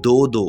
2-2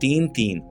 3-3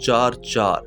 4-4।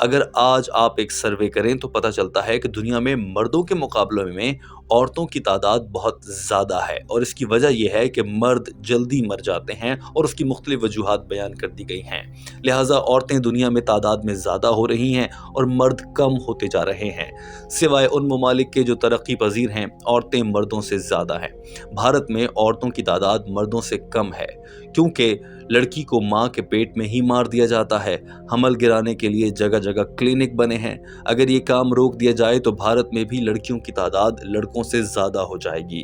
اگر آج آپ ایک سروے کریں تو پتہ چلتا ہے کہ دنیا میں مردوں کے مقابلے میں عورتوں کی تعداد بہت زیادہ ہے، اور اس کی وجہ یہ ہے کہ مرد جلدی مر جاتے ہیں اور اس کی مختلف وجوہات بیان کر دی گئی ہیں۔ لہٰذا عورتیں دنیا میں تعداد میں زیادہ ہو رہی ہیں اور مرد کم ہوتے جا رہے ہیں۔ سوائے ان ممالک کے جو ترقی پذیر ہیں، عورتیں مردوں سے زیادہ ہیں۔ بھارت میں عورتوں کی تعداد مردوں سے کم ہے، کیونکہ لڑکی کو ماں کے پیٹ میں ہی مار دیا جاتا ہے۔ حمل گرانے کے لیے جگہ جگہ کلینک بنے ہیں۔ اگر یہ کام روک دیا جائے تو بھارت میں بھی لڑکیوں کی تعداد لڑکوں سے زیادہ ہو جائے گی۔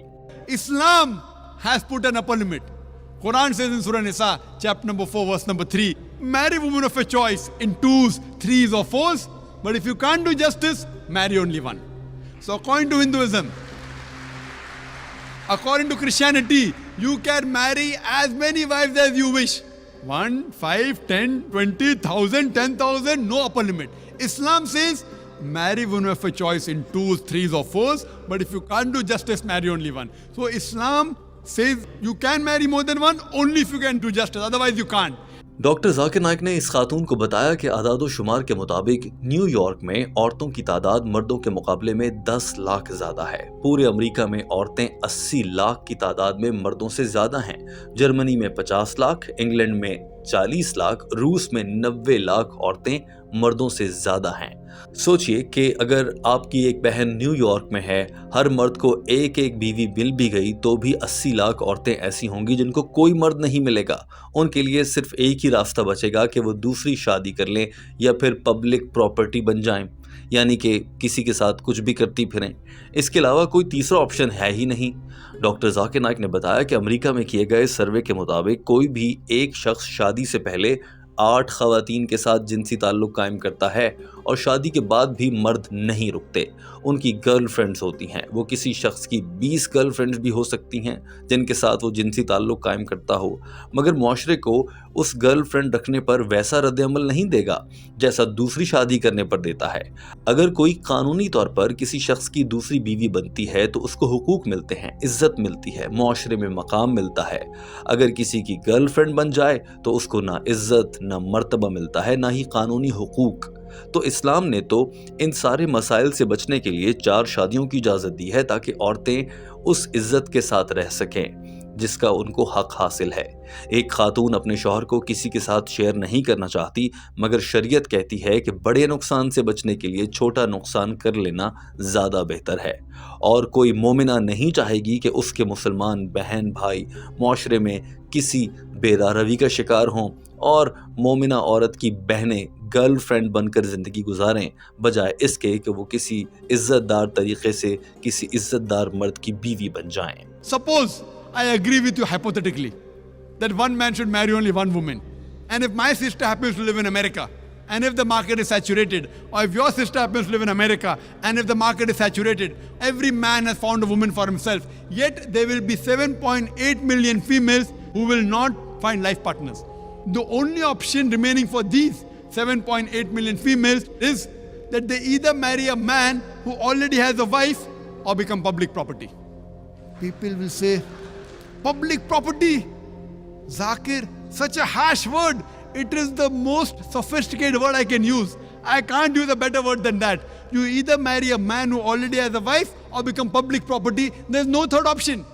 Islam has put an upper limit. Quran says in Surah Nisa, chapter number 4, verse number 3, marry women of your choice in 2s, 3s or 4s, but if you can't do justice, marry only one. So according to Hinduism, according to Christianity, you can marry as many wives as you wish. 1, 5, 10, 20,000, 10,000, no upper limit. Islam says, marry women of your choice in 2s, 3s or 4s, but if you can't do justice, marry only one. So Islam says you can marry more than one only if you can do justice, otherwise you can't. Doctor Zakir Naik نے اس خاتون کو بتایا کہ اعداد و شمار کے مطابق نیو یارک میں عورتوں کی تعداد مردوں کے مقابلے میں 10 لاکھ زیادہ ہے۔ پورے امریکہ میں عورتیں 80 لاکھ کی تعداد میں مردوں سے زیادہ ہیں۔ جرمنی میں 50 لاکھ، انگلینڈ میں 40 لاکھ، روس میں 90 لاکھ عورتیں مردوں سے زیادہ ہیں۔ سوچئے کہ اگر آپ کی ایک بہن نیو یارک میں ہے، ہر مرد کو ایک بیوی مل بھی گئی تو بھی 80 لاکھ عورتیں ایسی ہوں گی جن کو کوئی مرد نہیں ملے گا۔ ان کے لیے صرف ایک ہی راستہ بچے گا کہ وہ دوسری شادی کر لیں یا پھر پبلک پراپرٹی بن جائیں، یعنی کہ کسی کے ساتھ کچھ بھی کرتی پھریں۔ اس کے علاوہ کوئی تیسرا آپشن ہے ہی نہیں۔ ڈاکٹر ذاکر نائک نے بتایا کہ امریکہ میں کیے گئے سروے کے مطابق کوئی بھی ایک شخص شادی سے پہلے 8 خواتین کے ساتھ جنسی تعلق قائم کرتا ہے، اور شادی کے بعد بھی مرد نہیں رکتے۔ ان کی گرل فرینڈز ہوتی ہیں۔ وہ کسی شخص کی 20 گرل فرینڈز بھی ہو سکتی ہیں جن کے ساتھ وہ جنسی تعلق قائم کرتا ہو، مگر معاشرے کو اس گرل فرینڈ رکھنے پر ویسا رد عمل نہیں دے گا جیسا دوسری شادی کرنے پر دیتا ہے۔ اگر کوئی قانونی طور پر کسی شخص کی دوسری بیوی بنتی ہے تو اس کو حقوق ملتے ہیں، عزت ملتی ہے، معاشرے میں مقام ملتا ہے۔ اگر کسی کی گرل فرینڈ بن جائے تو اس کو نہ عزت نہ مرتبہ ملتا ہے، نہ ہی قانونی حقوق۔ تو اسلام نے تو ان سارے مسائل سے بچنے کے لیے 4 شادیوں کی اجازت دی ہے تاکہ عورتیں اس عزت کے ساتھ رہ سکیں جس کا ان کو حق حاصل ہے۔ ایک خاتون اپنے شوہر کو کسی کے ساتھ شیئر نہیں کرنا چاہتی، مگر شریعت کہتی ہے کہ بڑے نقصان سے بچنے کے لیے چھوٹا نقصان کر لینا زیادہ بہتر ہے، اور کوئی مومنہ نہیں چاہے گی کہ اس کے مسلمان بہن بھائی معاشرے میں کسی بے روی کا شکار ہوں اور مومنہ عورت کی بہنیں گرل فرینڈ بن کر زندگی گزاریں، بجائے اس کے کہ وہ کسی عزت دار طریقے سے کسی عزت دار مرد کی بیوی بن جائیں۔ Suppose I agree with you hypothetically that one man should marry only one woman, and if my sister happens to live in America and if the market is saturated, or if your sister happens to live in America and if the market is saturated, every man has found a woman for himself, yet there will be 7.8 million females who will not find life partners. The only option remaining for these 7.8 million females is that they either marry a man who already has a wife or become public property. People will say, public property, Zakir, such a harsh word. It is the most sophisticated word I can use. I can't use a better word than that. You either marry a man who already has a wife or become public property. There's no third option.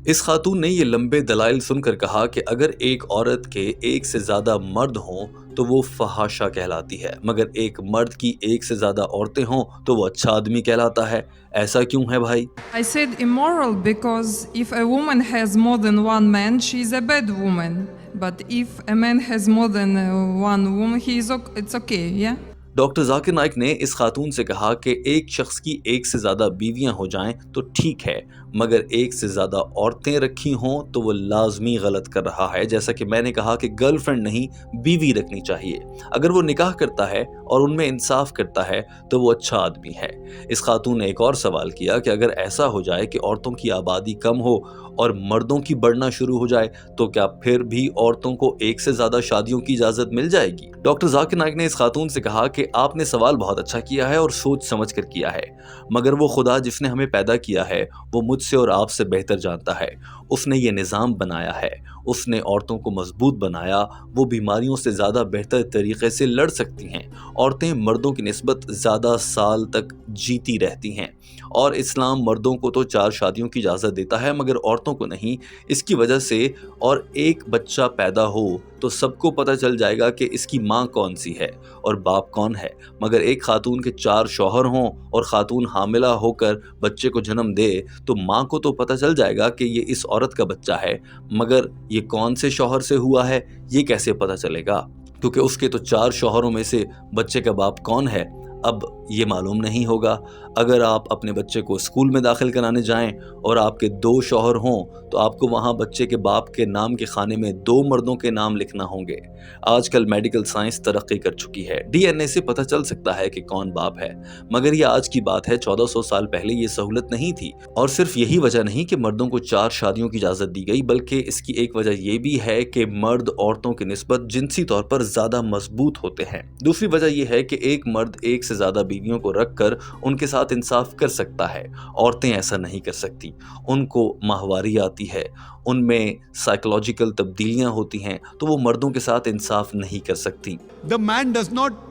اس خاتون نے یہ لمبے دلائل سن کر کہا کہ اگر ایک عورت کے ایک سے زیادہ مرد ہوں تو وہ فحاشہ کہلاتی ہے، مگر ایک مرد کی ایک سے زیادہ عورتیں ہوں تو وہ اچھا آدمی کہلاتا ہے۔ ایسا کیوں ہے بھائی؟ I said immoral because if a woman has more than one man, she is a bad woman. But if a man has more than one woman, it's okay, yeah? Doctor Zakir Naik نے اس خاتون سے کہا کہ ایک شخص کی ایک سے زیادہ بیویاں ہو جائیں تو ٹھیک ہے، مگر ایک سے زیادہ عورتیں رکھی ہوں تو وہ لازمی غلط کر رہا ہے۔ جیسا کہ میں نے کہا کہ گرل فرینڈ نہیں، بیوی رکھنی چاہیے۔ اگر وہ نکاح کرتا ہے اور ان میں انصاف کرتا ہے تو وہ اچھا آدمی ہے۔ اس خاتون نے ایک اور سوال کیا کہ اگر ایسا ہو جائے کہ عورتوں کی آبادی کم ہو اور مردوں کی بڑھنا شروع ہو جائے تو کیا پھر بھی عورتوں کو ایک سے زیادہ شادیوں کی اجازت مل جائے گی؟ ڈاکٹر ذاکر نائک نے اس خاتون سے کہا کہ آپ نے سوال بہت اچھا کیا ہے اور سوچ سمجھ کر کیا ہے، مگر وہ خدا جس نے ہمیں پیدا کیا ہے وہ مجھ سے اور آپ سے بہتر جانتا ہے۔ اس نے یہ نظام بنایا ہے، اس نے عورتوں کو مضبوط بنایا، وہ بیماریوں سے زیادہ بہتر طریقے سے لڑ سکتی ہیں، عورتیں مردوں کی نسبت زیادہ سال تک جیتی رہتی ہیں، اور اسلام مردوں کو تو 4 شادیوں کی اجازت دیتا ہے مگر عورتوں کو نہیں۔ اس کی وجہ سے اور ایک بچہ پیدا ہو تو سب کو پتہ چل جائے گا کہ اس کی ماں کون سی ہے اور باپ کون ہے، مگر ایک خاتون کے 4 شوہر ہوں اور خاتون حاملہ ہو کر بچے کو جنم دے تو ماں کو تو پتہ چل جائے گا کہ یہ اس عورت کا بچہ ہے، مگر یہ کون سے شوہر سے ہوا ہے یہ کیسے پتہ چلے گا؟ کیونکہ اس کے تو 4 شوہروں میں سے بچے کا باپ کون ہے اب یہ معلوم نہیں ہوگا۔ اگر آپ اپنے بچے کو اسکول میں داخل کرانے جائیں اور آپ کے 2 شوہر ہوں تو آپ کو وہاں بچے کے باپ کے نام کے خانے میں 2 مردوں کے نام لکھنا ہوں گے۔ آج کل میڈیکل سائنس ترقی کر چکی ہے، ڈی این اے سے پتہ چل سکتا ہے کہ کون باپ ہے، مگر یہ آج کی بات ہے، 1400 سال پہلے یہ سہولت نہیں تھی۔ اور صرف یہی وجہ نہیں کہ مردوں کو 4 شادیوں کی اجازت دی گئی، بلکہ اس کی ایک وجہ یہ بھی ہے کہ مرد عورتوں کی نسبت جنسی طور پر زیادہ مضبوط ہوتے ہیں۔ دوسری وجہ یہ ہے کہ ایک مرد ایک سے زیادہ بیویوں کو رکھ کر ان کے ساتھ انصاف کر سکتا ہے، عورتیں ایسا نہیں کر سکتی، ان کو ماہواری آتی ہے، ان میں سائیکولوجیکل تبدیلیاں ہوتی ہیں تو وہ مردوں کے ساتھ انصاف نہیں کر سکتی۔ The man does not,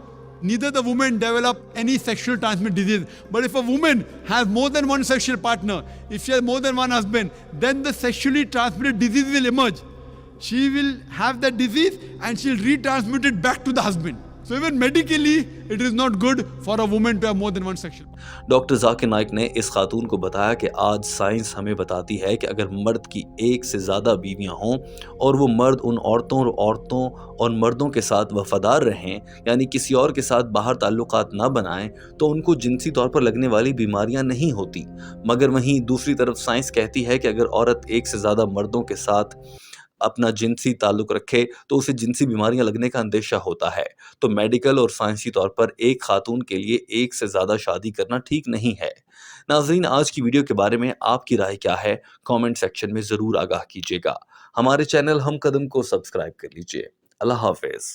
neither the woman develop any sexual transmitted disease. But if a woman has more than one sexual partner, if she has more than one husband, then the sexually transmitted disease will emerge. She will have that disease and she'll retransmit it back to the husband. So even medically, it is not good for a woman to have more than one sexual partner. Doctor Zakir Naik نے اس خاتون کو بتایا کہ آج science ہمیں بتاتی ہے کہ اگر مرد کی 1 سے زیادہ بیویاں ہوں اور وہ مرد ان عورتوں اور مردوں کے ساتھ وفادار رہیں، یعنی کسی اور کے ساتھ باہر تعلقات نہ بنائیں، تو ان کو جنسی طور پر لگنے والی بیماریاں نہیں ہوتی۔ مگر وہیں دوسری طرف سائنس کہتی ہے کہ اگر عورت 1 سے زیادہ مردوں کے ساتھ اپنا جنسی تعلق رکھے تو اسے جنسی بیماریاں لگنے کا اندیشہ ہوتا ہے۔ تو میڈیکل اور سائنسی طور پر ایک خاتون کے لیے 1 سے زیادہ شادی کرنا ٹھیک نہیں ہے۔ ناظرین، آج کی ویڈیو کے بارے میں آپ کی رائے کیا ہے؟ کامنٹ سیکشن میں ضرور آگاہ کیجیے گا۔ ہمارے چینل ہم قدم کو سبسکرائب کر لیجیے۔ اللہ حافظ۔